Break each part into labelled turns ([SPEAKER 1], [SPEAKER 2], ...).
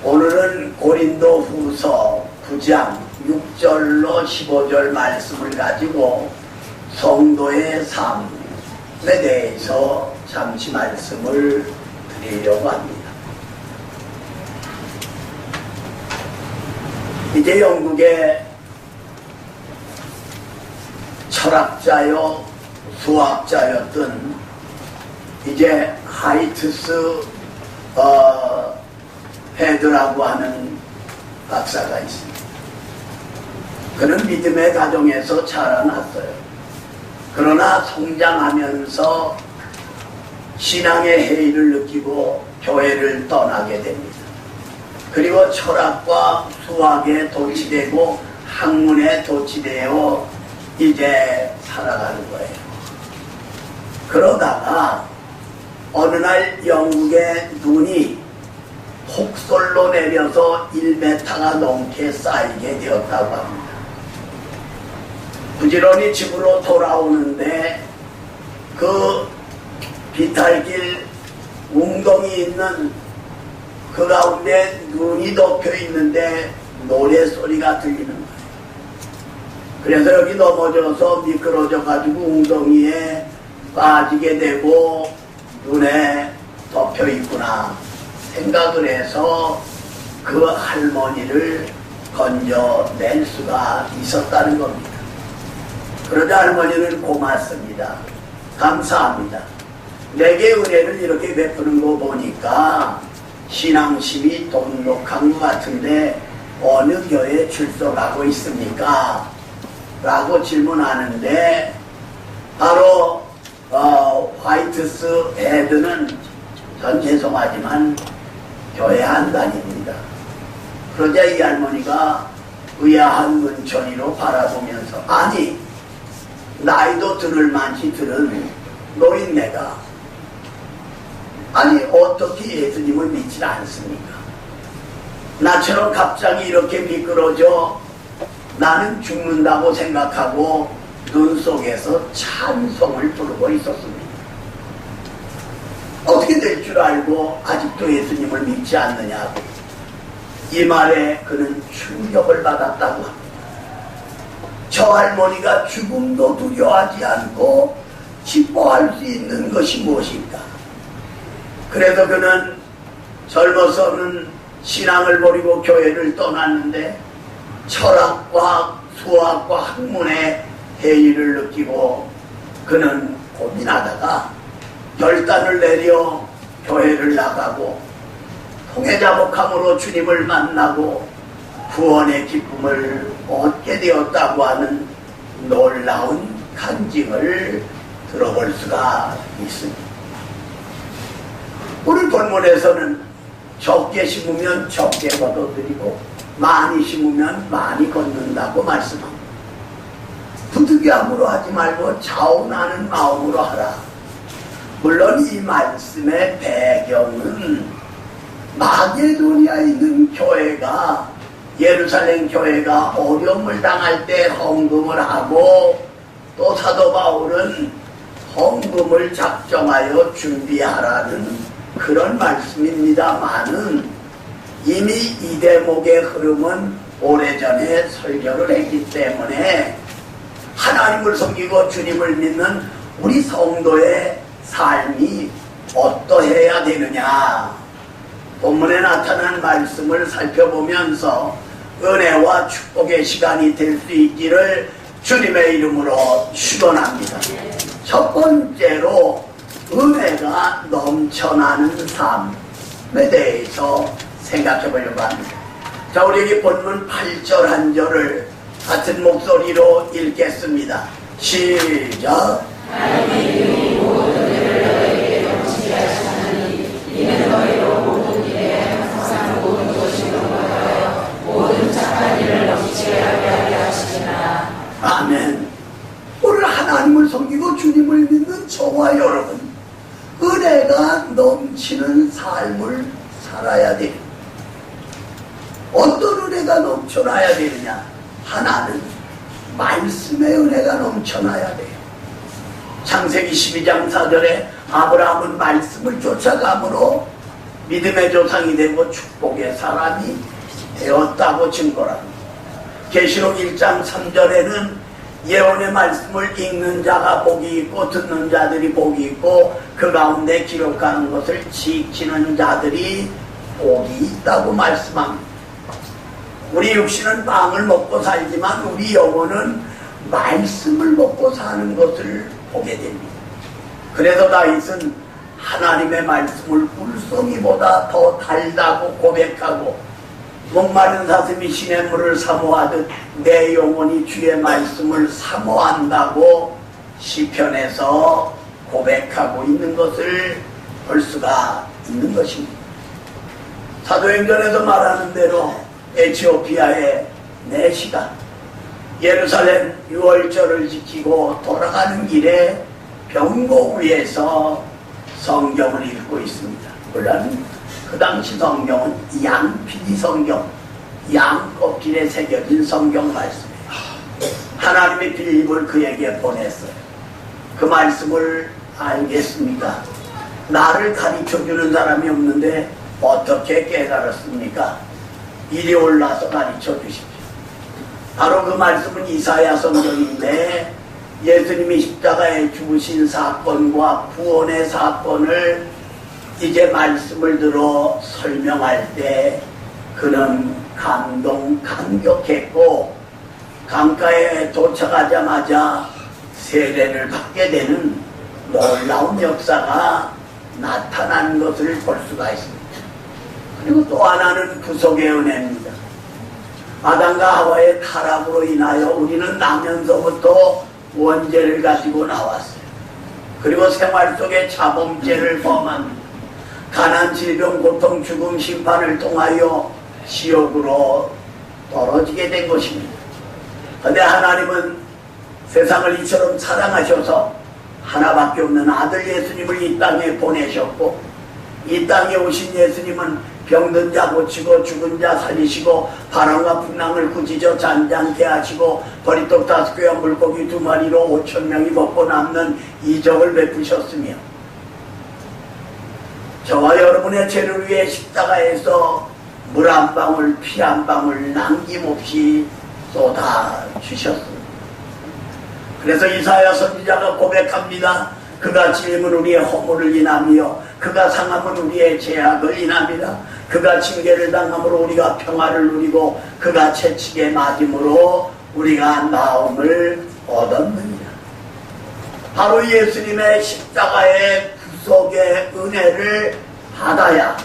[SPEAKER 1] 오늘은 고린도 후서 9장 6절로 15절 말씀을 가지고 성도의 삶에 대해서 잠시 말씀을 드리려고 합니다. 이제 영국의 철학자요 수학자였던 이제 하이트스 헤드라고 하는 박사가 있습니다. 그는 믿음의 가정에서 자라났어요. 그러나 성장하면서 신앙의 해이를 느끼고 교회를 떠나게 됩니다. 그리고 철학과 수학에 도취되고 학문에 도취되어 이제 살아가는 거예요. 그러다가 어느 날 영국의 눈이 폭설로 내려서 1m가 넘게 쌓이게 되었다고 합니다. 부지런히 집으로 돌아오는데 그 비탈길 웅덩이 있는 그 가운데 눈이 덮여 있는데 노래소리가 들리는 거예요. 그래서 여기 넘어져서 미끄러져 가지고 웅덩이에 빠지게 되고 눈에 덮여 있구나 생각을 해서 그 할머니를 건져낼 수가 있었다는 겁니다. 그러자 할머니는 고맙습니다. 감사합니다. 내게 은혜를 이렇게 베푸는 거 보니까 신앙심이 돈독한 것 같은데 어느 교회에 출석하고 있습니까? 라고 질문하는데 바로 화이트스 헤드는 전 죄송하지만 교회 안 다닙니다. 그러자 이 할머니가 의아한 눈초리로 바라보면서 아니 나이도 들을 만치 들은 노인네가 아니 어떻게 예수님을 믿지 않습니까? 나처럼 갑자기 이렇게 미끄러져 나는 죽는다고 생각하고 눈 속에서 찬송을 부르고 있었습니다. 어떻게 될 줄 알고 아직도 예수님을 믿지 않느냐고 이 말에 그는 충격을 받았다고 합니다. 저 할머니가 죽음도 두려워하지 않고 기뻐할 수 있는 것이 무엇인가? 그래서 그는 젊어서는 신앙을 버리고 교회를 떠났는데 철학과 수학과 학문의 해이를 느끼고 그는 고민하다가 결단을 내려 교회를 나가고 통해자복함으로 주님을 만나고 구원의 기쁨을 얻게 되었다고 하는 놀라운 간증을 들어볼 수가 있습니다. 우리 본문에서는 적게 심으면 적게 거둬들이고 많이 심으면 많이 걷는다고 말씀합니다. 부득이함으로 하지 말고 자원하는 마음으로 하라. 물론 이 말씀의 배경은 마게도니아에 있는 교회가 예루살렘 교회가 어려움을 당할 때 헌금을 하고 또 사도 바울은 헌금을 작정하여 준비하라는 그런 말씀입니다만은 이미 이 대목의 흐름은 오래전에 설교를 했기 때문에 하나님을 섬기고 주님을 믿는 우리 성도의 삶이 어떠해야 되느냐 본문에 나타난 말씀을 살펴보면서 은혜와 축복의 시간이 될 수 있기를 주님의 이름으로 축원합니다. 첫 번째로 은혜가 넘쳐나는 삶에 대해서 생각해 보려고 합니다. 자, 우리 여기 본문 8절 한 절을 같은 목소리로 읽겠습니다. 시작.
[SPEAKER 2] 하나님이 모든 은혜를 너희에게 넘치게 하시나니 이는 너희로 모든 일에 항상 모든 것이 넘어가여 모든 착한 일을 넘치게 하게 하시리라.
[SPEAKER 1] 아멘. 오늘 하나님을 섬기고 주님을 믿는 저와 여러분, 은혜가 넘치는 삶을 살아야 됩니다. 어떤 은혜가 넘쳐나야 되느냐? 하나는 말씀의 은혜가 넘쳐나야 돼요. 창세기 12장 4절에 아브라함은 말씀을 쫓아가므로 믿음의 조상이 되고 축복의 사람이 되었다고 증거합니다. 계시록 1장 3절에는 예언의 말씀을 읽는 자가 복이 있고 듣는 자들이 복이 있고 그 가운데 기록하는 것을 지키는 자들이 복이 있다고 말씀합니다. 우리 육신은 빵을 먹고 살지만 우리 영혼은 말씀을 먹고 사는 것을 보게 됩니다. 그래서 다윗은 하나님의 말씀을 물송이보다 더 달다고 고백하고 목마른 사슴이 시냇물을 사모하듯 내 영혼이 주의 말씀을 사모한다고 시편에서 고백하고 있는 것을 볼 수가 있는 것입니다. 사도행전에서 말하는 대로 에티오피아의 4시간 예루살렘 유월절을 지키고 돌아가는 길에 병고 위에서 성경을 읽고 있습니다. 물론 그 당시 성경은 양피디 성경, 양 껍질에 새겨진 성경 말씀이에요. 하나님이 빌립을 그에게 보냈어요. 그 말씀을 알겠습니까? 나를 가르쳐주는 사람이 없는데 어떻게 깨달았습니까? 이리 올라서 가르쳐 주십시오. 바로 그 말씀은 이사야 성경인데 예수님이 십자가에 죽으신 사건과 구원의 사건을 이제 말씀을 들어 설명할 때 그는 감격했고 강가에 도착하자마자 세례를 받게 되는 놀라운 역사가 나타난 것을 볼 수가 있습니다. 그리고 또 하나는 구속의 은혜입니다. 아담과 하와의 타락으로 인하여 우리는 나면서부터 원죄를 가지고 나왔어요. 그리고 생활 속에 자범죄를 범합니다. 가난, 질병, 고통, 죽음, 심판을 통하여 지옥으로 떨어지게 된 것입니다. 그런데 하나님은 세상을 이처럼 사랑하셔서 하나밖에 없는 아들 예수님을 이 땅에 보내셨고 이 땅에 오신 예수님은 병든 자 고치고 죽은 자 살리시고 바람과 풍랑을 꾸짖어 잔잔케 하시고 버리떡 5개와 물고기 2마리로 5,000명이 먹고 남는 이적을 베푸셨으며 저와 여러분의 죄를 위해 십자가에서 물 한 방울 피 한 방울 남김없이 쏟아주셨습니다. 그래서 이사야 선지자가 고백합니다. 그가 찔림은 우리의 허물을 인하며 그가 상함은 우리의 죄악을 인함이라. 그가 징계를 당함으로 우리가 평화를 누리고 그가 채찍에 맞음으로 우리가 나음을 얻었느니라. 바로 예수님의 십자가의 구속의 은혜를 받아야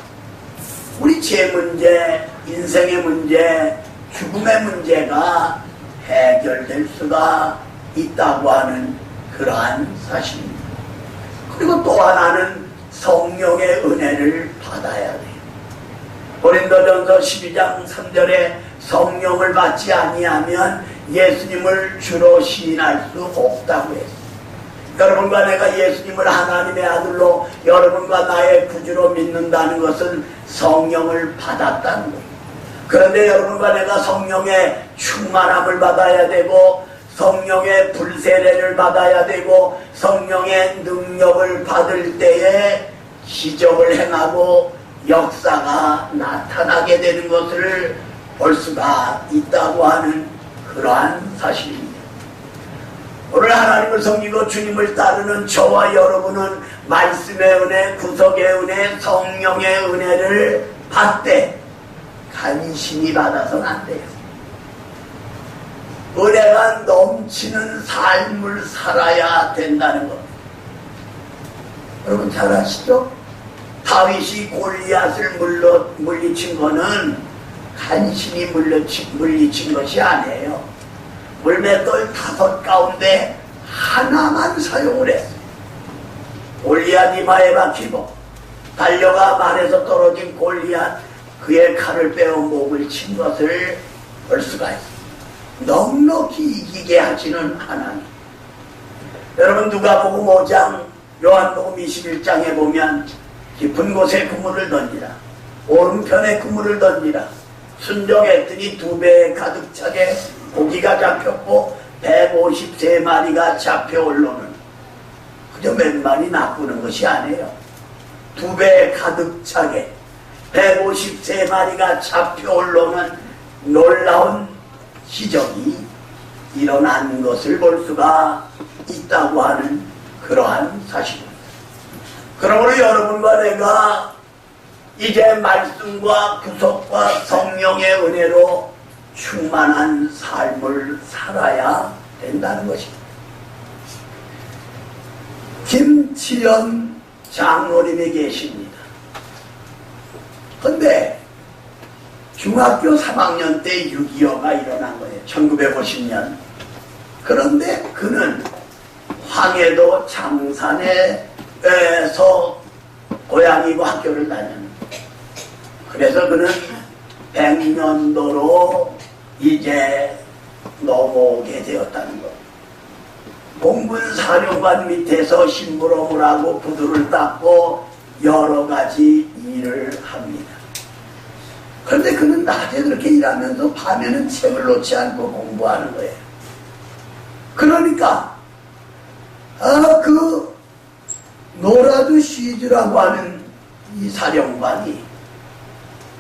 [SPEAKER 1] 우리 죄 문제, 인생의 문제, 죽음의 문제가 해결될 수가 있다고 하는 그러한 사실입니다. 그리고 또 하나는 성령의 은혜를 받아야 돼요. 고린도전서 12장 3절에 성령을 받지 아니하면 예수님을 주로 시인할 수 없다고 했어요. 여러분과 내가 예수님을 하나님의 아들로 여러분과 나의 구주로 믿는다는 것은 성령을 받았다는 거예요. 그런데 여러분과 내가 성령의 충만함을 받아야 되고 성령의 불세례를 받아야 되고 성령의 능력을 받을 때에 기적을 행하고 역사가 나타나게 되는 것을 볼 수가 있다고 하는 그러한 사실입니다. 오늘 하나님을 섬기고 주님을 따르는 저와 여러분은 말씀의 은혜, 구속의 은혜, 성령의 은혜를 받되 간신히 받아서는 안 돼요. 은혜가 넘치는 삶을 살아야 된다는 것. 여러분 잘 아시죠? 다윗이 골리앗을 물리친 거는 간신히 물리친 것이 아니에요. 물맷돌 5 가운데 하나만 사용을 했어요. 골리앗 이마에 박히고 달려가 말에서 떨어진 골리앗 그의 칼을 빼어 목을 친 것을 볼 수가 있어요. 넉넉히 이기게 하시는 하나님. 여러분 누가복음 5장 요한복음 21장에 보면 깊은 곳에 그물을 던지라, 오른편에 그물을 던지라. 순종했더니 2배 가득 차게 고기가 잡혔고 153마리가 잡혀 올라오는, 그저 몇 마리 낚는 것이 아니에요. 2배 가득 차게 153마리가 잡혀 올라오는 놀라운 기적이 일어난 것을 볼 수가 있다고 하는 그러한 사실입니다. 그러므로 여러분과 내가 이제 말씀과 구속과 성령의 은혜로 충만한 삶을 살아야 된다는 것입니다. 김치연 장로님이 계십니다. 근데 중학교 3학년 때 6.25가 일어난 거예요. 1950년. 그런데 그는 황해도 장산에서 고향이고 학교를 다녔는데, 그래서 그는 100년도로 이제 넘어오게 되었다는 것. 공군 사령관 밑에서 심부름을 하고 구두를 닦고 여러 가지 일을 합니다. 그런데 그는 낮에 그렇게 일하면서 밤에는 책을 놓지 않고 공부하는 거예요. 그러니까 그 노라드 시즈라고 하는 이 사령관이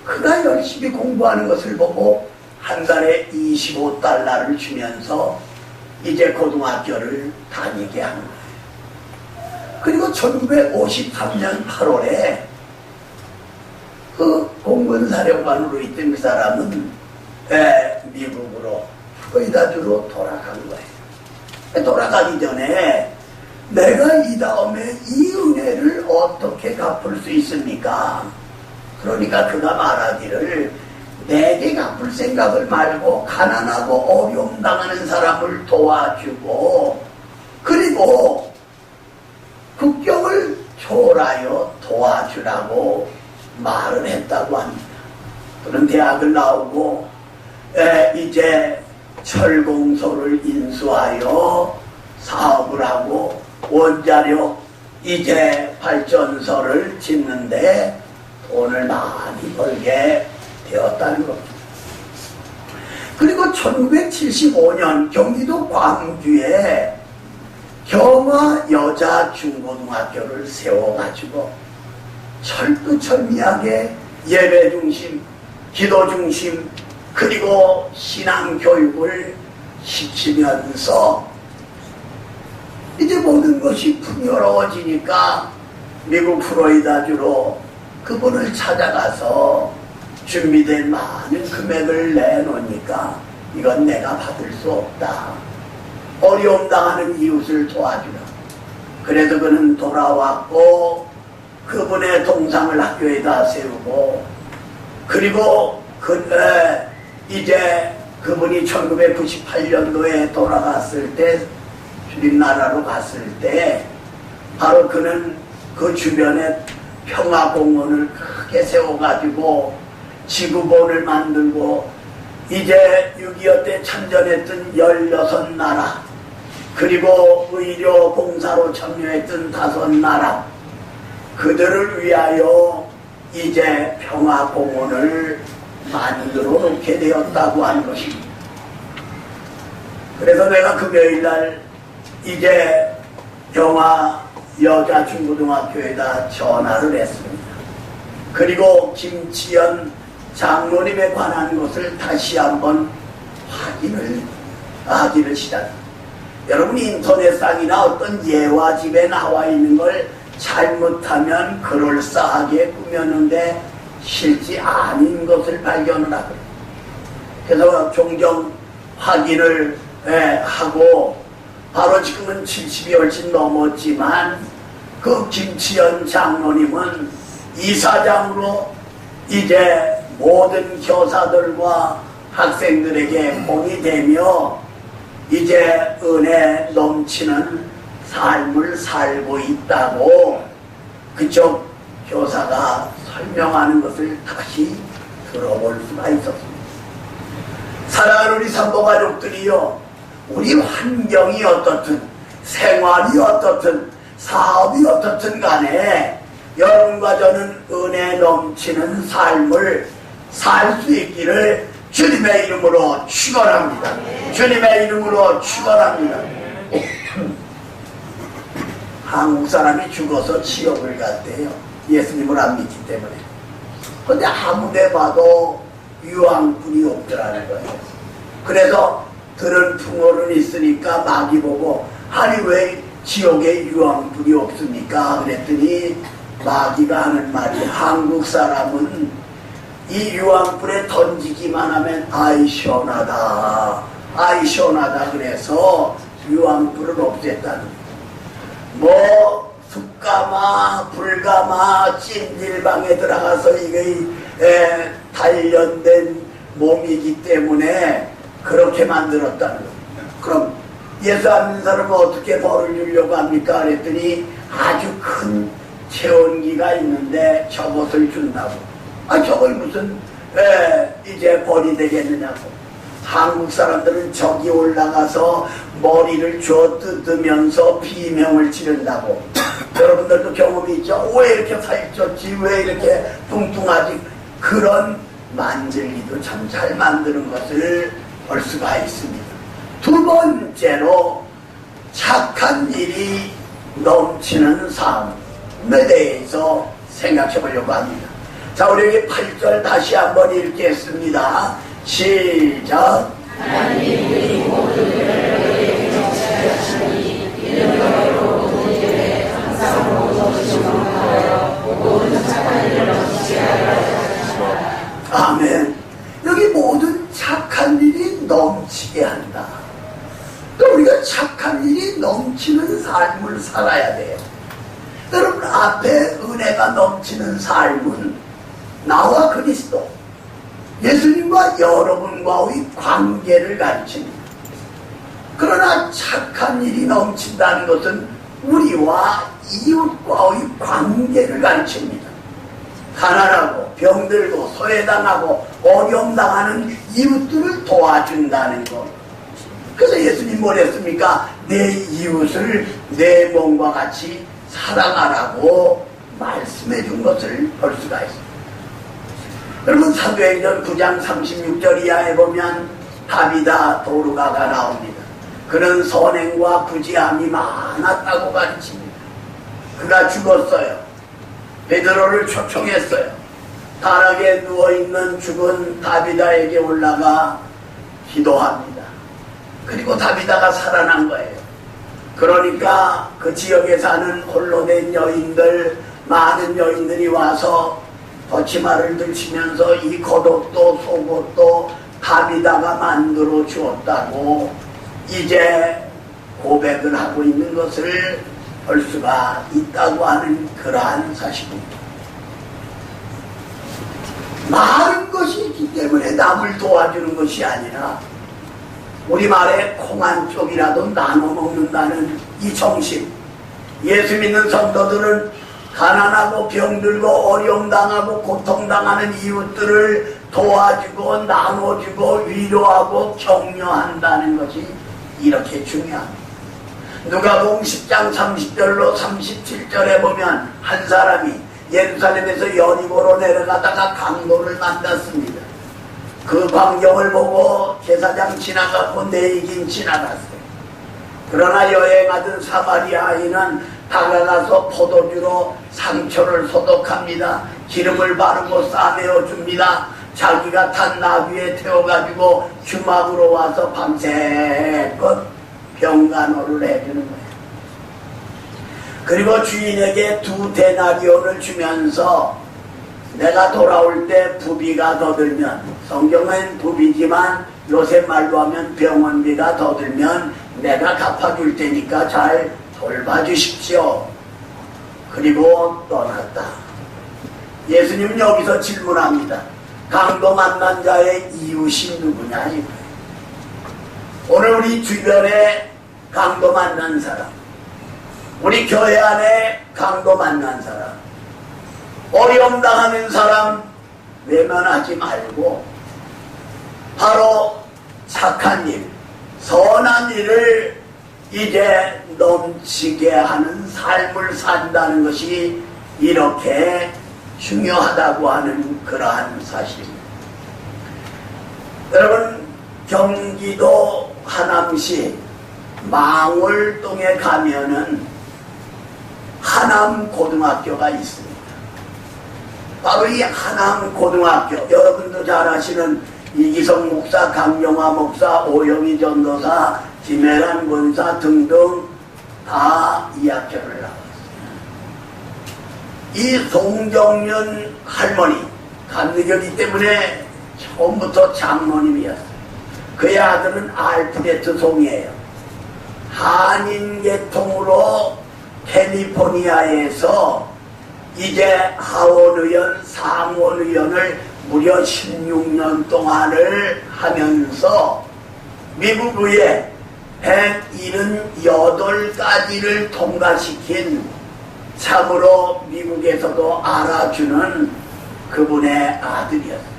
[SPEAKER 1] 그가 열심히 공부하는 것을 보고 한 달에 25달러를 주면서 이제 고등학교를 다니게 한 거예요. 그리고 1953년 8월에 그 공군사령관으로 있던 그 사람은 미국으로 플로리다주로 돌아간 거예요. 돌아가기 전에 내가 이 다음에 이 은혜를 어떻게 갚을 수 있습니까? 그러니까 그가 말하기를 내게 갚을 생각을 말고 가난하고 어려움 당하는 사람을 도와주고 그리고 국경을 초월하여 도와주라고 말을 했다고 합니다. 그는 대학을 나오고 이제 철공소를 인수하여 사업을 하고 원자력 이제 발전소를 짓는데 돈을 많이 벌게 되었다는 겁니다. 그리고 1975년 경기도 광주에 경화 여자 중고등학교를 세워가지고 철두철미하게 예배 중심, 기도 중심, 그리고 신앙 교육을 시키면서 이제 모든 것이 풍요로워지니까 미국 플로리다주로 그분을 찾아가서 준비된 많은 금액을 내놓으니까 이건 내가 받을 수 없다. 어려움 당하는 이웃을 도와주라. 그래서 그는 돌아왔고 그분의 동상을 학교에다 세우고 그리고 이제 그분이 1998년도에 돌아갔을 때 주림나라로 갔을 때 바로 그는 그 주변에 평화공원을 크게 세워가지고 지구본을 만들고 이제 6.25 때 참전했던 16나라 그리고 의료 봉사로 참여했던 5나라 그들을 위하여 이제 평화공원을 만들어 놓게 되었다고 하는 것입니다. 그래서 내가 금요일날 이제 경화 여자 중고등학교에다 전화를 했습니다. 그리고 김치연 장로님에 관한 것을 다시 한번 확인을 시작합니다. 여러분 인터넷상이나 어떤 예화집에 나와 있는 걸 잘못하면 그럴싸하게 꾸몄는데 실제 아닌 것을 발견을 하고 그래서 종종 확인을 하고 바로 지금은 70이 훨씬 넘었지만 그 김치연 장로님은 이사장으로 이제 모든 교사들과 학생들에게 공이 되며 이제 은혜 넘치는 삶을 살고 있다고 그쪽 교사가 설명하는 것을 다시 들어볼 수가 있었습니다. 사랑하는 우리 산모가족들이요, 우리 환경이 어떻든 생활이 어떻든 사업이 어떻든 간에 여러분과 저는 은혜 넘치는 삶을 살 수 있기를 주님의 이름으로 축원합니다. 주님의 이름으로 축원합니다. 한국 사람이 죽어서 지옥을 갔대요. 예수님을 안 믿기 때문에. 근데 아무데 봐도 유황불이 없더라는 거예요. 그래서 들은 풍어는 있으니까 마귀 보고 아니 왜 지옥에 유황불이 없습니까? 그랬더니 마귀가 하는 말이 한국 사람은 이 유황불에 던지기만 하면 아이 시원하다 아이 시원하다 그래서 유황불을 없앴다는 뭐 숯가마 불가마 찜질방에 들어가서 이게 단련된 몸이기 때문에 그렇게 만들었다는 거예요. 그럼 예수 안 믿는 사람은 어떻게 벌을 주려고 합니까? 그랬더니 아주 큰 체온기가 있는데 저것을 준다고. 아 저걸 무슨 이제 벌이 되겠느냐고. 한국 사람들은 저기 올라가서 머리를 쥐어 뜯으면서 비명을 지른다고. 여러분들도 경험이 있죠? 왜 이렇게 살쪘지? 왜 이렇게 뚱뚱하지? 그런 만들기도 참 잘 만드는 것을 볼 수가 있습니다. 두 번째로 착한 일이 넘치는 삶에 대해서 생각해 보려고 합니다. 자, 우리 여기 8절 다시 한번 읽겠습니다. 시작.
[SPEAKER 2] 하나님 우리 모두를 정치하시니 이는 너희로 모든 일에 항상 모든 건강하여 모든 착한 일을 넘치게 하려 하시니라.
[SPEAKER 1] 아멘. 여기 모든 착한 일이 넘치게 한다. 또 우리가 착한 일이 넘치는 삶을 살아야 돼요. 여러분 앞에 은혜가 넘치는 삶은 나와 그리스도 예수님과 여러분과의 관계를 가르칩니다. 그러나 착한 일이 넘친다는 것은 우리와 이웃과의 관계를 가르칩니다. 가난하고 병들고 소외당하고 어려움 당하는 이웃들을 도와준다는 것. 그래서 예수님 뭐랬습니까? 내 이웃을 내 몸과 같이 사랑하라고 말씀해 준 것을 볼 수가 있습니다. 여러분 사도행전 9장 36절 이하에 보면 다비다 도르가가 나옵니다. 그는 선행과 부지함이 많았다고 가르칩니다. 그가 죽었어요. 베드로를 초청했어요. 다락에 누워있는 죽은 다비다에게 올라가 기도합니다. 그리고 다비다가 살아난 거예요. 그러니까 그 지역에 사는 홀로 된 여인들, 많은 여인들이 와서 덧치마를 들치면서 이 겉옷도 속옷도 다비다가 만들어 주었다고 이제 고백을 하고 있는 것을 볼 수가 있다고 하는 그러한 사실입니다. 많은 것이 있기 때문에 남을 도와주는 것이 아니라 우리말에 콩 한 쪽이라도 나눠 먹는다는 이 정신. 예수 믿는 성도들은 가난하고 병들고 어려움 당하고 고통당하는 이웃들을 도와주고 나눠주고 위로하고 격려한다는 것이 이렇게 중요합니다. 누가복음 10장 30절로 37절에 보면 한 사람이 예루살렘에서 여리고로 내려가다가 강도를 만났습니다. 그 광경을 보고 제사장 지나갔고 내이긴 지나갔어요. 그러나 여행하던 사마리아인은 다가가서 포도주로 상처를 소독합니다. 기름을 바르고 싸매어 줍니다. 자기가 탄 나귀에 태워가지고 주막으로 와서 밤새껏 병간호를 해주는 거예요. 그리고 주인에게 2 데나리온을 주면서 내가 돌아올 때 부비가 더 들면, 성경은 부비지만 요새 말로 하면 병원비가 더 들면 내가 갚아줄 테니까 잘 돌봐주십시오. 그리고 떠났다. 예수님은 여기서 질문합니다. 강도 만난 자의 이웃이 누구냐 이거예요. 오늘 우리 주변에 강도 만난 사람, 우리 교회 안에 강도 만난 사람, 어려움 당하는 사람 외면하지 말고 바로 착한 일, 선한 일을 이제 넘치게 하는 삶을 산다는 것이 이렇게 중요하다고 하는 그러한 사실입니다. 여러분 경기도 하남시 망월동에 가면은 하남고등학교가 있습니다. 바로 이 하남고등학교, 여러분도 잘 아시는 이기성 목사, 강영화 목사, 오영희 전도사, 김혜란 권사 등등 다 이 학교를 나왔어요. 이 송정윤 할머니, 감리교이기 때문에 처음부터 장로님이었어요. 그의 아들은 알프레트 송이에요. 한인계통으로 캘리포니아에서 이제 하원의원, 상원의원을 무려 16년 동안을 하면서 미국 의회 178가지를 통과시킨 참으로 미국에서도 알아주는 그분의 아들이었어요.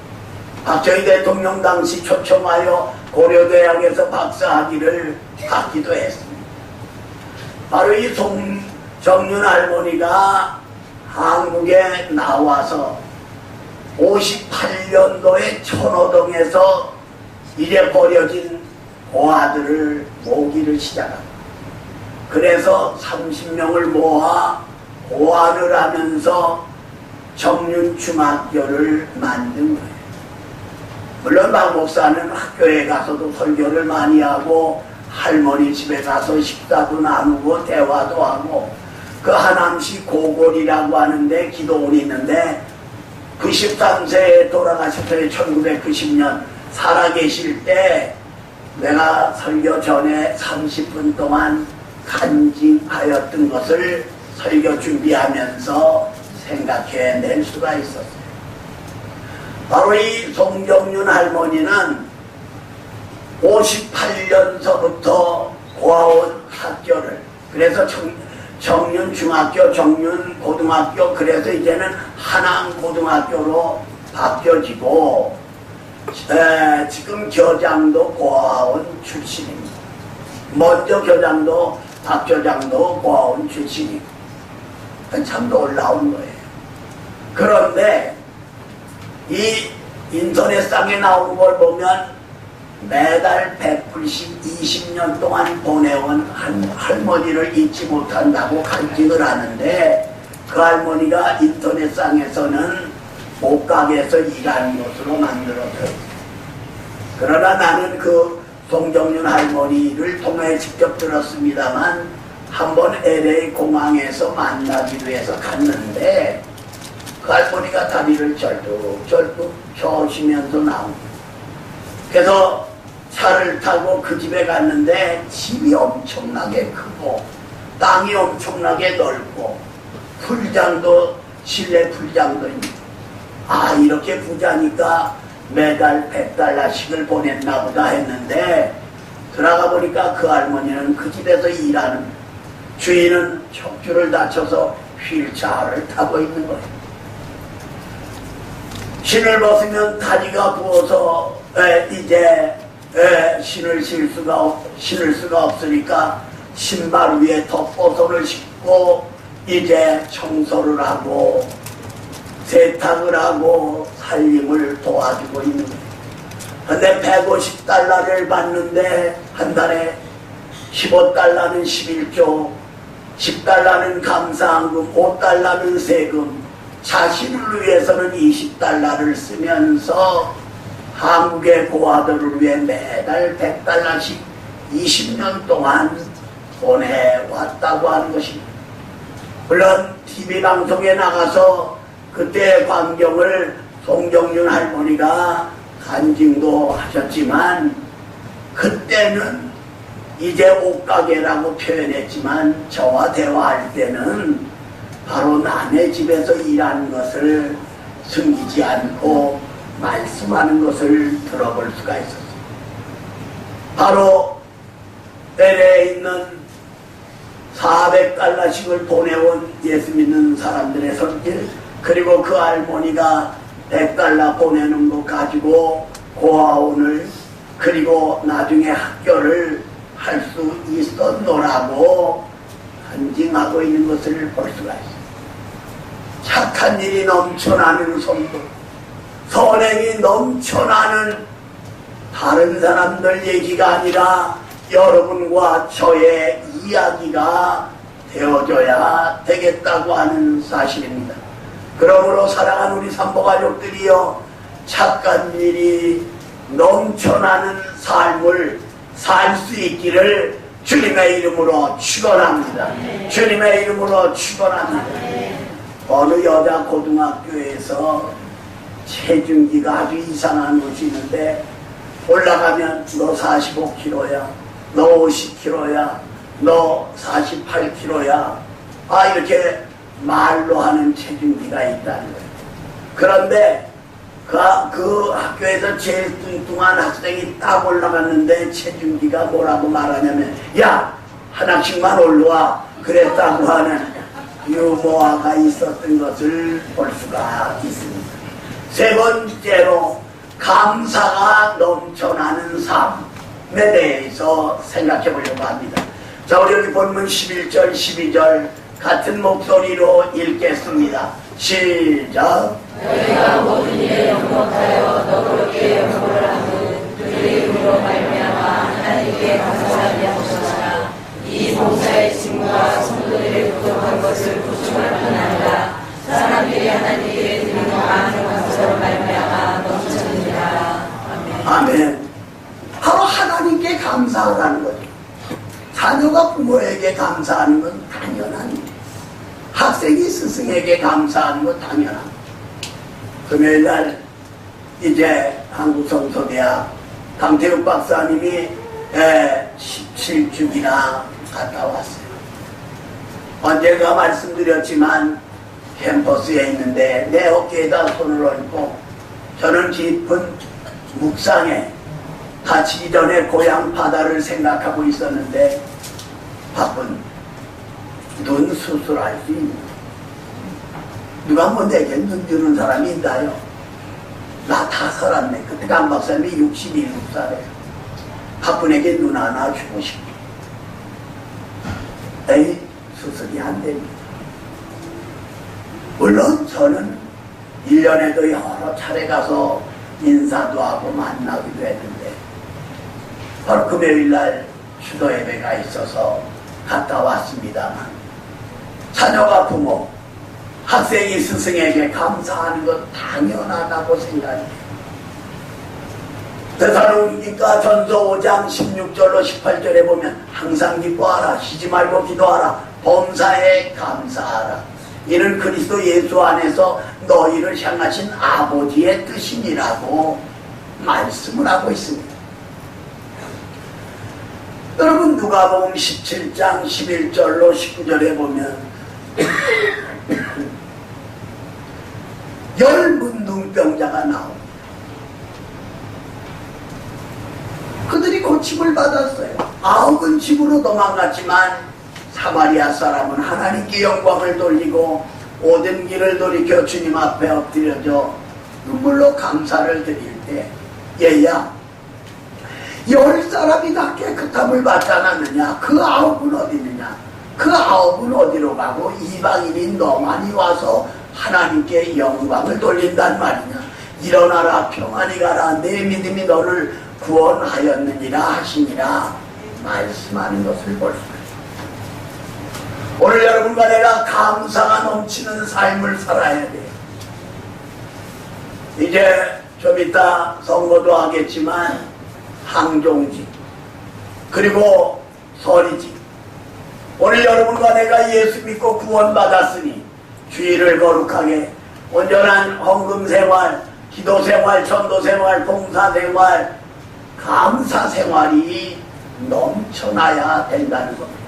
[SPEAKER 1] 박정희 대통령 당시 초청하여 고려대학에서 박사학위를 받기도 했습니다. 바로 이 송정윤 할머니가 한국에 나와서 58년도에 천호동에서 이제 버려진 고아들을 모기를 시작합니다. 그래서 30명을 모아 고아를 하면서 정윤중학교를 만든 거예요. 물론 박 목사는 학교에 가서도 설교를 많이 하고 할머니 집에 가서 식사도 나누고 대화도 하고 그 하남시 고골이라고 하는데 기도원이 있는데 93세에 돌아가셨어요. 1990년 살아계실 때 내가 설교 전에 30분 동안 간증하였던 것을 설교 준비하면서 생각해낼 수가 있었어요. 바로 이 송정윤 할머니는 58년서부터 고아원 학교를, 그래서 정윤중학교, 정윤고등학교, 그래서 이제는 한양고등학교로 바뀌어지고 지금 교장도 고아원 출신입니다. 먼저 교장도 박 교장도 고아원 출신이고 참 놀라운 거예요. 그런데 이 인터넷상에 나온 걸 보면 매달 100불씩 20년 동안 보내온 한 할머니를 잊지 못한다고 간증을 하는데 그 할머니가 인터넷상에서는 옷가게에서 일하는 것으로 만들어져요. 그러나 나는 그 송정윤 할머니를 통해 직접 들었습니다만 한번 LA 공항에서 만나기로 해서 갔는데 그 할머니가 다리를 절뚝절뚝 펴시면서 나옵니다. 그래서 차를 타고 그 집에 갔는데 집이 엄청나게 크고 땅이 엄청나게 넓고 풀장도 실내 풀장도 있고 아 이렇게 부자니까 매달 100달러씩을 보냈나 보다 했는데 들어가 보니까 그 할머니는 그 집에서 일하는 주인은 척추를 다쳐서 휠체어를 타고 있는 거예요. 신을 벗으면 다리가 부어서 이제 신을 신을 수가 없으니까 신발 위에 덮보선을 신고 이제 청소를 하고 세탁을 하고 살림을 도와주고 있는 거예요. 근데 150달러를 받는데 한 달에 15달러는 11조, 10달러는 감사한금, 5달러는 세금, 자신을 위해서는 20달러를 쓰면서 한국의 고아들을 위해 매달 100달러씩 20년 동안 보내왔다고 하는 것입니다. 물론 TV방송에 나가서 그때의 광경을 송정윤 할머니가 간증도 하셨지만 그때는 이제 옷가게라고 표현했지만 저와 대화할 때는 바로 남의 집에서 일하는 것을 숨기지 않고 말씀하는 것을 들어볼 수가 있었어요. 바로 LA에 있는 400달러씩을 보내온 예수 믿는 사람들의 손길, 그리고 그 할머니가 100달러 보내는 거 가지고 고아원을 그리고 나중에 학교를 할 수 있었노라고 간증하고 있는 것을 볼 수가 있어요. 착한 일이 넘쳐나는 성도, 선행이 넘쳐나는 다른 사람들 얘기가 아니라 여러분과 저의 이야기가 되어줘야 되겠다고 하는 사실입니다. 그러므로 사랑하는 우리 산모가족들이여, 착한 일이 넘쳐나는 삶을 살 수 있기를 주님의 이름으로 축원합니다. 주님의 이름으로 축원합니다. 어느 여자 고등학교에서 체중기가 아주 이상한 것이 있는데, 올라가면 너 45kg야, 너 50kg야, 너 48kg야, 이렇게 말로 하는 체중기가 있다는 거예요. 그런데 그 학교에서 제일 뚱뚱한 학생이 딱 올라갔는데 체중기가 뭐라고 말하냐면, 야, 하나씩만 올라와, 그랬다고 하는 유머가 있었던 것을 볼 수가 있습니다. 세 번째로, 감사가 넘쳐나는 삶에 대해서 생각해 보려고 합니다. 자, 우리 여기 본문 11절, 12절 같은 목소리로 읽겠습니다. 시작.
[SPEAKER 2] 너희가 모든 일에 영광하여 너그럽게 영광을 하는 그의 이름으로 말미암아 하나님께 감사하게 하옵소서. 이 봉사의 직무가 성도들의 부족한 것을 보충할 뿐 아니라 사람들이 하나님께 드리는 많은 감사로 말미암아 넘쳐느니라. 아멘.
[SPEAKER 1] 아멘. 바로 하나님께 감사하라는 거죠. 자녀가 부모에게 감사하는 건 당연한 일이에요. 학생이 스승에게 감사하는 건 당연한 거예요. 금요일날 이제 한국성서대학 강태욱 박사님이 17주기나 갔다 왔어요. 언젠가 말씀드렸지만 캠퍼스에 있는데 내 어깨에다 손을 얹고 저는 깊은 묵상에 갇히기 전에 고향 바다를 생각하고 있었는데, 바쁜 눈 수술할 수 있는, 누가 뭐 내게 눈 주는 사람이 있나요? 나 다 살았네. 그때 강 박사님이 67살이에요. 바쁜에게 눈 하나 주고 싶어. 에이, 수술이 안 됩니다. 물론 저는 1년에도 여러 차례 가서 인사도 하고 만나기도 했는데, 바로 금요일날 추도 예배가 있어서 갔다 왔습니다만, 자녀가 부모, 학생이 스승에게 감사하는 것 당연하다고 생각해요. 데살로니가 전서 5장 16절로 18절에 보면 항상 기뻐하라, 쉬지 말고 기도하라, 범사에 감사하라, 이는 그리스도 예수 안에서 너희를 향하신 아버지의 뜻이니라고 말씀을 하고 있습니다. 여러분, 누가복음 17장 11절로 19절에 보면 10 문둥병자가 나옵니다. 그들이 고침을 받았어요. 9은 집으로 도망갔지만 사마리아 사람은 하나님께 영광을 돌리고 모든 길을 돌이켜 주님 앞에 엎드려져 눈물로 감사를 드릴 때, 얘야, 10사람이 다 깨끗함을 받지 않았느냐? 그 9은 어디 있느냐? 그 9은 어디로 가고 이방인인 너만이 와서 하나님께 영광을 돌린단 말이냐? 일어나라, 평안히 가라, 내 믿음이 너를 구원하였느니라 하시니라 말씀하는 것을 볼 수 있습니다. 오늘 여러분과 내가 감사가 넘치는 삶을 살아야 돼요. 이제 좀 이따 선거도 하겠지만 항종직 그리고 서리직, 오늘 여러분과 내가 예수 믿고 구원받았으니 주의를 거룩하게 온전한 헌금생활, 기도생활, 전도생활, 봉사생활, 감사생활이 넘쳐나야 된다는 겁니다.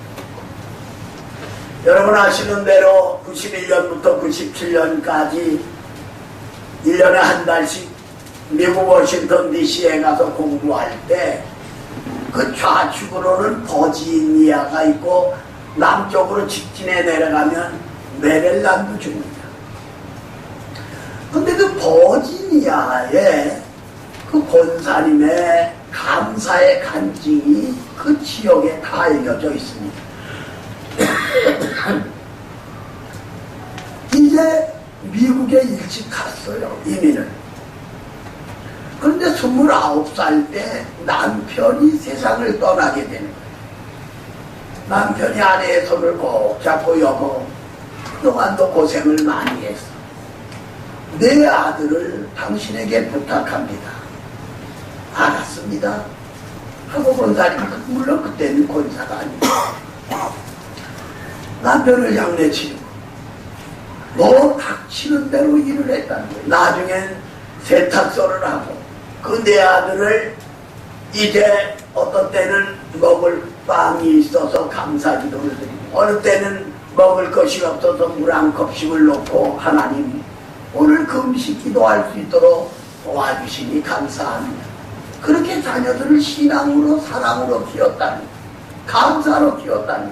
[SPEAKER 1] 여러분 아시는 대로 91년부터 97년까지 1년에 한 달씩 미국 워싱턴 DC에 가서 공부할 때 그 좌측으로는 버지니아가 있고 남쪽으로 직진해 내려가면 메릴랜드 주입니다. 근데 그 버지니아에 그 권사님의 감사의 간증이 그 지역에 다 알려져 있습니다. 이제 미국에 일찍 갔어요, 이민을. 그런데 29살 때 남편이 세상을 떠나게 되는 거예요. 남편이 아내의 손을 꼭 잡고, 여보, 그동안도 고생을 많이 했어. 내 아들을 당신에게 부탁합니다. 알았습니다 하고 권사님, 물론 그때는 권사가 아니고 남편을 장례치르고 뭐 닥치는 대로 일을 했다는 거예요. 나중엔 세탁소를 하고 그 내 아들을 이제 어떤 때는 먹을 빵이 있어서 감사기도를 드리고 어느 때는 먹을 것이 없어서 물 한 컵씩을 놓고 하나님 오늘 금식 기도할 수 있도록 도와주시니 감사합니다. 그렇게 자녀들을 신앙으로 사랑으로 키웠다니 감사로 키웠다니.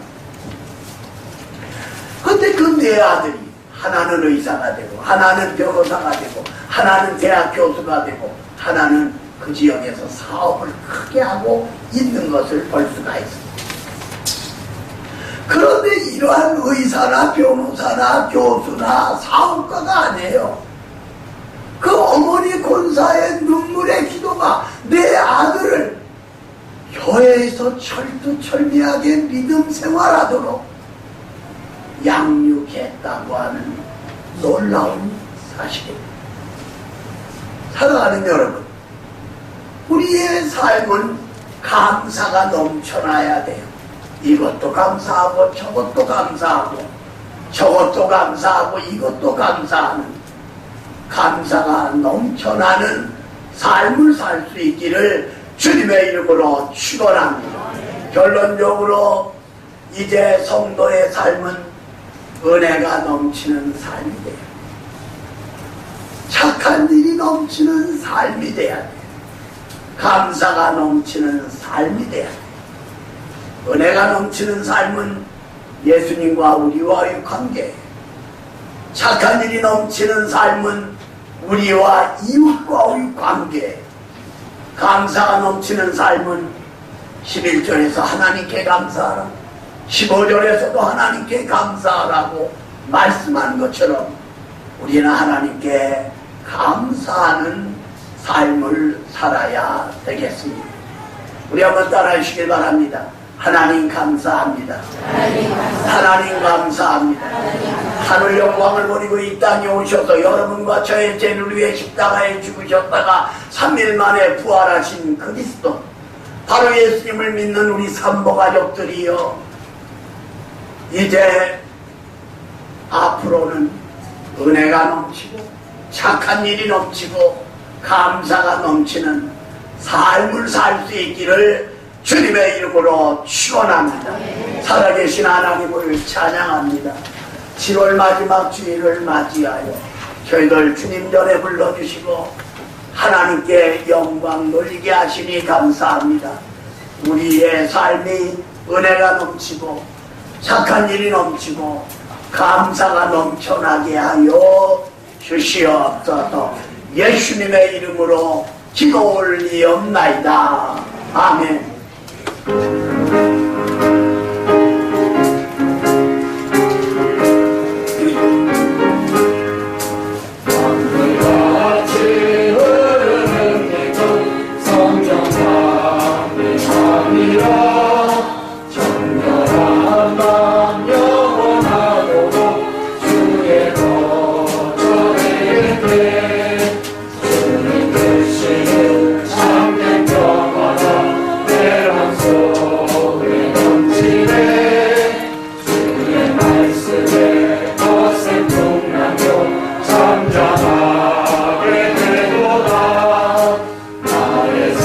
[SPEAKER 1] 근데 그 네 아들이 하나는 의사가 되고 하나는 변호사가 되고 하나는 대학 교수가 되고 하나는 그 지역에서 사업을 크게 하고 있는 것을 볼 수가 있습니다. 그런데 이러한 의사나 변호사나 교수나 사업가가 아니에요. 그 어머니 권사의 눈물의 기도가 내 아들을 교회에서 철두철미하게 믿음 생활하도록 양육했다고 하는 놀라운 사실입니다. 사랑하는 여러분, 우리의 삶은 감사가 넘쳐나야 돼요. 이것도 감사하고 저것도 감사하고 저것도 감사하고 이것도 감사하는 감사가 넘쳐나는 삶을 살 수 있기를 주님의 이름으로 축원합니다. 결론적으로 이제 성도의 삶은 은혜가 넘치는 삶이 돼요. 착한 일이 넘치는 삶이 돼야 돼요. 감사가 넘치는 삶이 돼야 돼요. 은혜가 넘치는 삶은 예수님과 우리와의 관계예요. 착한 일이 넘치는 삶은 우리와 이웃과의 관계예요. 감사가 넘치는 삶은 11절에서 하나님께 감사하라, 15절에서도 하나님께 감사하라고 말씀한 것처럼 우리는 하나님께 감사하는 삶을 살아야 되겠습니다. 우리 한번 따라해 주시길 바랍니다. 하나님 감사합니다. 하나님 감사합니다. 하늘 영광을 버리고 이 땅에 오셔서 여러분과 저의 죄를 위해 십자가에 죽으셨다가 3일 만에 부활하신 그리스도, 바로 예수님을 믿는 우리 산모가족들이여, 이제 앞으로는 은혜가 넘치고 착한 일이 넘치고 감사가 넘치는 삶을 살 수 있기를 주님의 이름으로 축원합니다. 살아계신 하나님을 찬양합니다. 7월 마지막 주일을 맞이하여 저희들 주님 전에 불러주시고 하나님께 영광 돌리게 하시니 감사합니다. 우리의 삶이 은혜가 넘치고 착한 일이 넘치고 감사가 넘쳐나게 하여 주시옵소서. 예수님의 이름으로 기도 올리옵나이다. 아멘.
[SPEAKER 3] 잠잠하게 되도다 나의